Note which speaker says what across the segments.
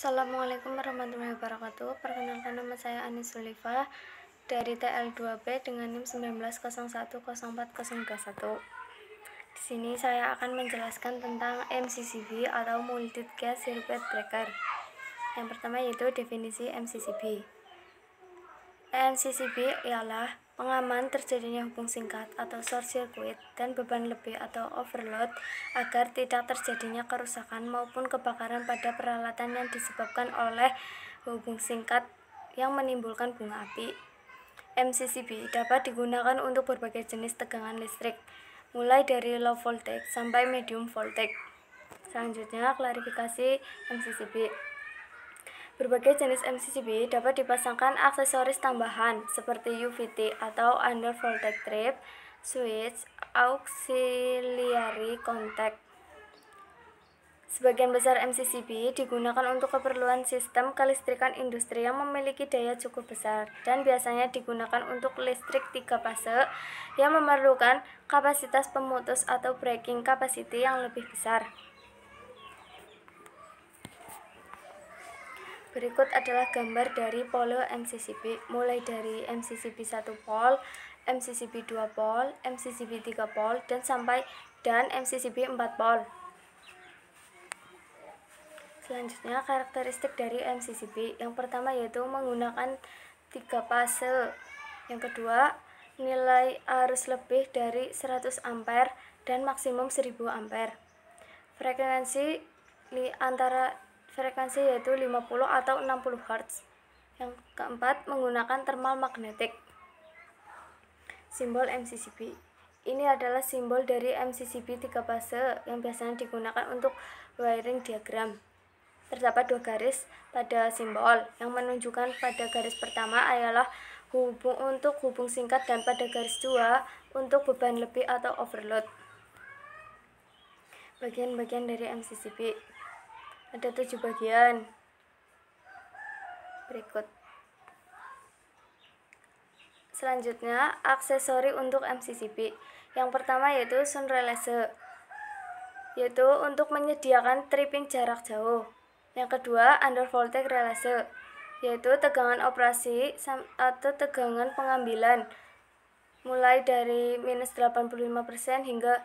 Speaker 1: Assalamualaikum warahmatullahi wabarakatuh. Perkenalkan, nama saya Anis Sulifa dari TL2B dengan NIM 19010421. Di sini saya akan menjelaskan tentang MCCB atau Multi Gas Circuit Breaker. Yang pertama yaitu definisi MCCB. MCCB ialah pengaman terjadinya hubung singkat atau short circuit dan beban lebih atau overload agar tidak terjadinya kerusakan maupun kebakaran pada peralatan yang disebabkan oleh hubung singkat yang menimbulkan bunga api. MCCB dapat digunakan untuk berbagai jenis tegangan listrik, mulai dari low voltage sampai medium voltage. Selanjutnya, klarifikasi MCCB. Berbagai jenis MCCB dapat dipasangkan aksesoris tambahan seperti UVT atau under voltage trip, switch, auxiliary contact. Sebagian besar MCCB digunakan untuk keperluan sistem kelistrikan industri yang memiliki daya cukup besar dan biasanya digunakan untuk listrik 3 fase yang memerlukan kapasitas pemutus atau breaking capacity yang lebih besar. Berikut adalah gambar dari pole MCCB, mulai dari MCCB 1 pole, MCCB 2 pole, MCCB 3 pole, dan MCCB 4 pole. Selanjutnya, karakteristik dari MCCB. Yang pertama yaitu menggunakan 3 fase. Yang kedua, nilai arus lebih dari 100 ampere dan maksimum 1000 ampere. Frekuensi yaitu 50 atau 60 Hz. Yang keempat, menggunakan thermal magnetic. Simbol MCCB. Ini adalah simbol dari MCCB 3 fase yang biasanya digunakan untuk wiring diagram. Terdapat 2 garis pada simbol yang menunjukkan pada garis pertama adalah untuk hubung singkat dan pada garis 2 untuk beban lebih atau overload. Bagian-bagian dari MCCB. Ada 7 bagian. Berikut. Selanjutnya, aksesori untuk MCCB. Yang pertama yaitu sun relay, yaitu untuk menyediakan tripping jarak jauh. Yang kedua, under voltage relay, yaitu tegangan operasi atau tegangan pengambilan mulai dari minus 85% hingga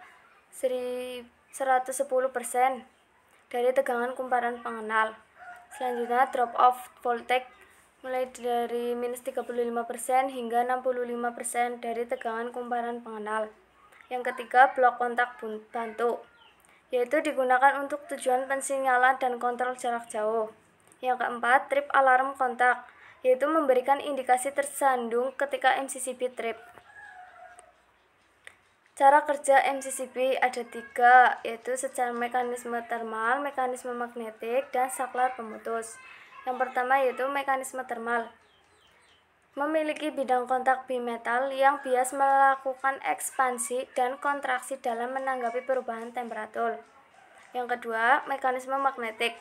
Speaker 1: 110% dari tegangan kumparan pengenal. Selanjutnya, drop off voltage mulai dari minus 35% hingga 65% dari tegangan kumparan pengenal. Yang ketiga, blok kontak bantu, yaitu digunakan untuk tujuan pensinyalan dan kontrol jarak jauh. Yang keempat, trip alarm kontak, yaitu memberikan indikasi tersandung ketika MCCB trip. Cara kerja MCCB ada 3, yaitu secara mekanisme thermal, mekanisme magnetik, dan saklar pemutus. Yang pertama yaitu mekanisme thermal. Memiliki bidang kontak bimetal yang bias melakukan ekspansi dan kontraksi dalam menanggapi perubahan temperatur. Yang kedua, mekanisme magnetik,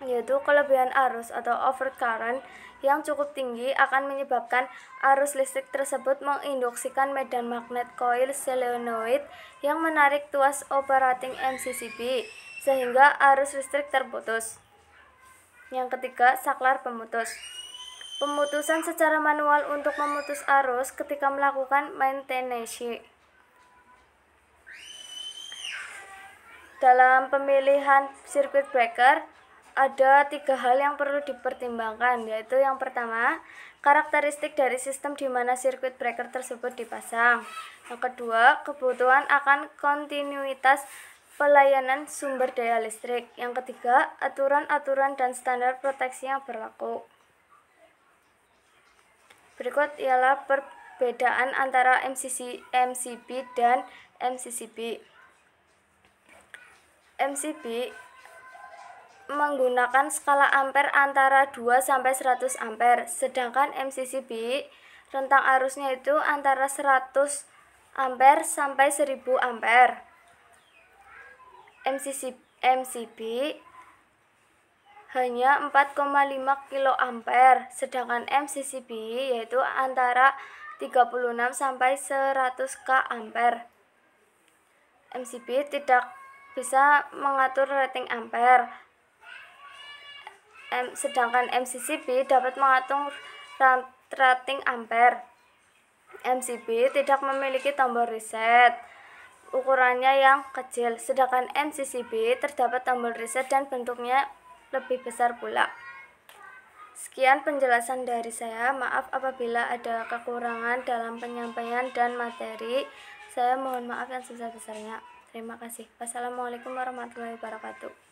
Speaker 1: yaitu kelebihan arus atau overcurrent yang cukup tinggi akan menyebabkan arus listrik tersebut menginduksikan medan magnet coil solenoid yang menarik tuas operating MCCB sehingga arus listrik terputus. Yang ketiga, saklar pemutus. Pemutusan secara manual untuk memutus arus ketika melakukan maintenance. Dalam pemilihan circuit breaker, ada 3 hal yang perlu dipertimbangkan, yaitu yang pertama, karakteristik dari sistem di mana circuit breaker tersebut dipasang. Yang kedua, kebutuhan akan kontinuitas pelayanan sumber daya listrik. Yang ketiga, aturan-aturan dan standar proteksi yang berlaku. Berikut ialah perbedaan antara MCB dan MCCB. MCB menggunakan skala ampere antara 2 sampai 100 ampere, sedangkan MCCB rentang arusnya itu antara 100 ampere sampai 1000 ampere. MCB hanya 4,5 kilo ampere, sedangkan MCCB yaitu antara 36 sampai 100 K ampere. MCB tidak bisa mengatur rating ampere. sedangkan MCCB dapat mengatur rating ampere. MCB tidak memiliki tombol reset, ukurannya yang kecil, sedangkan MCCB terdapat tombol reset dan bentuknya lebih besar pula. Sekian penjelasan dari saya. Maaf apabila ada kekurangan dalam penyampaian dan materi. Saya mohon maaf yang sebesar-besarnya. Terima kasih. Wassalamualaikum warahmatullahi wabarakatuh.